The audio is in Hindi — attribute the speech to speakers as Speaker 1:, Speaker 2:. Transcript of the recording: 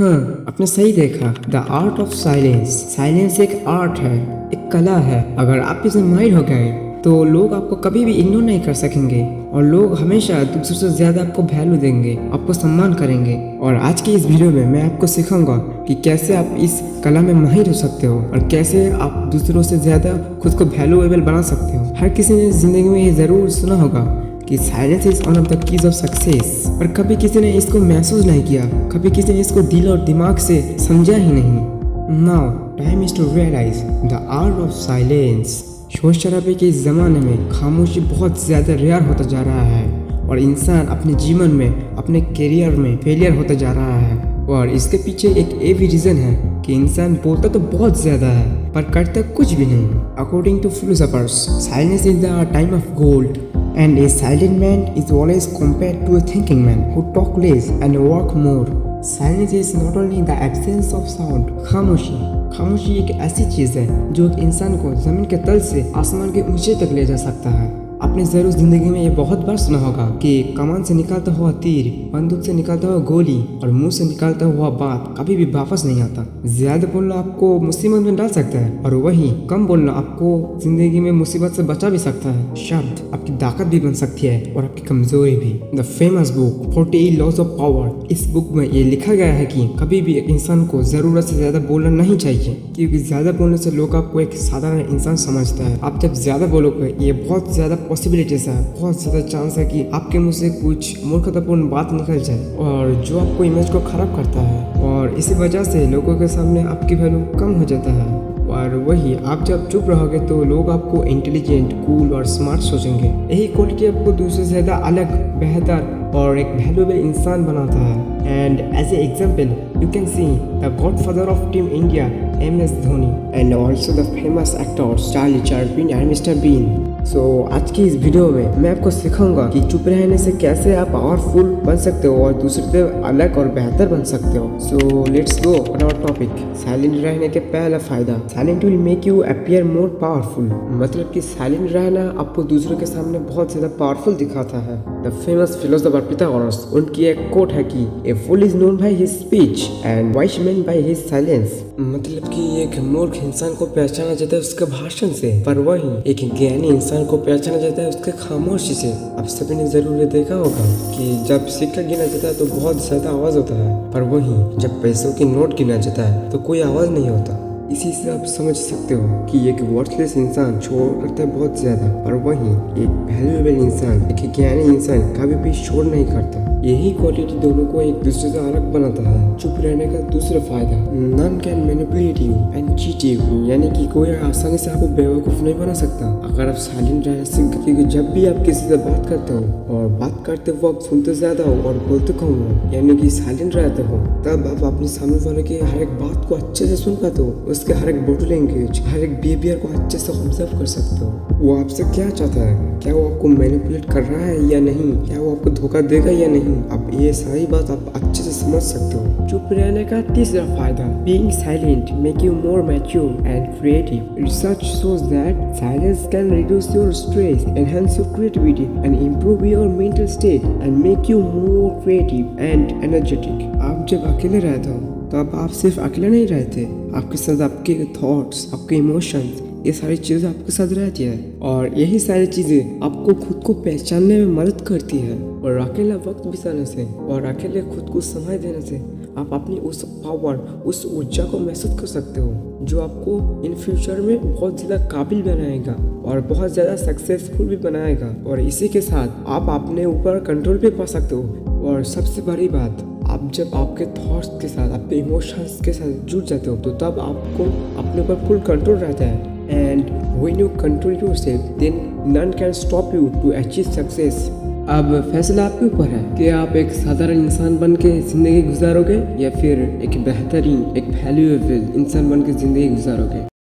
Speaker 1: हाँ, आपने सही देखा। The art of silence. Silence एक आर्ट है, एक कला है। अगर आप इसमें माहिर हो गए तो लोग आपको कभी भी इग्नोर नहीं कर सकेंगे और लोग हमेशा दूसरों से ज्यादा आपको वैल्यू देंगे, आपको सम्मान करेंगे। और आज की इस वीडियो में मैं आपको सिखाऊंगा कि कैसे आप इस कला में माहिर हो सकते हो और कैसे आप दूसरों से ज्यादा खुद को वैल्यूएबल बना सकते हो। हर किसी ने जिंदगी में ये जरूर सुना होगा कि silence is one of the keys of success, पर कभी किसी ने इसको महसूस नहीं किया, कभी किसी ने इसको दिल और दिमाग से समझा ही नहीं। Now time is to realize the art of silence. शोर शराबे के इस जमाने में खामोशी बहुत ज्यादा रेयर होता जा रहा है और इंसान अपने जीवन में, अपने करियर में फेलियर होता जा रहा है। और इसके पीछे एक ये भी रीजन है कि इंसान बोलता तो बहुत ज्यादा है पर करता कुछ भी नहीं। According to philosophers, silence is the time of gold and a silent man is always compared to a thinking man who talk less and work more. Silence is not only the absence of sound. खामोशी एक ऐसी चीज है जो एक इंसान को जमीन के तल से आसमान के ऊंचे तक ले जा सकता है। आपने जरूर जिंदगी में ये बहुत बार सुना होगा कि कमान से निकलता हुआ तीर, बंदूक से निकलता हुआ गोली और मुंह से निकलता हुआ बात कभी भी वापस नहीं आता। ज्यादा बोलना आपको मुसीबत में डाल सकता है और वही कम बोलना आपको जिंदगी में मुसीबत से बचा भी सकता है। शब्द आपकी ताकत भी बन सकती है और आपकी कमजोरी भी। The famous book 48 laws of power. इस बुक में ये लिखा गया है कि कभी भी एक इंसान को जरूरत से ज्यादा बोलना नहीं चाहिए, क्योंकि ज्यादा बोलने से लोग आपको एक साधारण इंसान समझता है। आप जब ज्यादा बोलोगे ये बहुत ज्यादा पॉसिबिलिटीज है, बहुत ज्यादा चांस है कि आपके मुंह से कुछ मूर्खतापूर्ण बात निकल जाए और जो आपको इमेज को खराब करता है और इसी वजह से लोगों के सामने आपकी वैल्यू कम हो जाता है। और वही आप जब चुप रहोगे तो लोग आपको इंटेलिजेंट, कूल और स्मार्ट सोचेंगे। यही क्वालिटी आपको दूसरे से ज्यादा अलग, बेहतर और एक वैल्यूएबल इंसान बनाता है। And as a example you can see the godfather of team India MS Dhoni and also the famous actors Charlie Chaplin and mister Bean. So आज की इस वीडियो में मैं आपको सिखाऊंगा कि चुप रहने से कैसे आप पावरफुल बन सकते हो और दूसरे से अलग और बेहतर बन सकते हो। So let's go on our topic. Silent रहने के पहला फायदा, silent will make you appear more powerful. मतलब कि साइलेंट रहना आपको दूसरों के सामने बहुत ज्यादा पावरफुल दिखाता है। द फेमस फिलोसोफर पिथागोरस, उनकी एक कोट है कि a fool is known by his speech and wise man by his silence. मतलब कि एक मूर्ख इंसान को पहचाना जाता है उसके भाषण से, पर वही एक ज्ञानी इंसान को पहचाना जाता है उसके खामोशी से। आप सभी ने जरूर देखा होगा कि जब सिक्का गिना जाता है तो बहुत ज्यादा आवाज होता है, पर वही जब पैसों की नोट गिना जाता है तो कोई आवाज नहीं होता। इसी से आप समझ सकते हो कि एक वर्थलेस इंसान शोर करता है बहुत ज्यादा, पर वही एक वैल्यूएबल इंसान, एक ज्ञानी इंसान कभी भी शोर नहीं करता। यही क्वालिटी दोनों को एक दूसरे से अलग बनाता है। चुप रहने का दूसरा फायदा, none can manipulate you and cheat you. यानी कि कोई आसानी से आपको बेवकूफ नहीं बना सकता अगर आप साइलेंट रहना सीख गए। क्योंकि जब भी आप किसी से बात करते हो और बात करते वक्त सुनते ज्यादा हो और बोलते कम हो, यानी कि साइलेंट रहते हो, तब आप अपने सामने वाले की हर एक बात को अच्छे से सुन पाते हो। उसके हर एक बॉडी लैंग्वेज, हर एक बिहेवियर को अच्छे से ऑब्जर्व कर सकते हो। वो आपसे क्या चाहता है, क्या वो आपको मैनिपुलेट कर रहा है या नहीं, क्या वो आपको धोखा देगा या नहीं, अब ये सारी बात आप अच्छे से समझ सकते हो। चुप रहने का तीसरा फायदा, being silent make you more mature and creative. Research shows that silence can reduce your stress, enhance your creativity and improve your mental state and make you more creative and energetic. आप जब अकेले रहते हो तो अब आप सिर्फ अकेले नहीं रहते, आपके साथ आपके थॉट्स, आपके इमोशंस, ये सारी चीजें आपके साथ रहती है और यही सारी चीजें आपको खुद को पहचानने में मदद करती है। और अकेला वक्त बिताने से और अकेले खुद को समय देने से आप अपनी उस पावर, उस ऊर्जा को महसूस कर सकते हो जो आपको इन फ्यूचर में बहुत ज़्यादा काबिल बनाएगा और बहुत ज़्यादा सक्सेसफुल भी बनाएगा। और इसी के साथ आप अपने ऊपर कंट्रोल भी पा सकते हो। और सबसे बड़ी बात, आप जब आपके थॉट्स के साथ, आपके इमोशंस के साथ जुड़ जाते हो तो तब आपको अपने ऊपर फुल कंट्रोल रहता है। And when you control yourself then none can stop you to achieve success. अब फैसला आपके ऊपर है कि आप एक साधारण इंसान बन के जिंदगी गुजारोगे या फिर एक बेहतरीन, एक वैल्यूएबल इंसान बन के जिंदगी गुजारोगे।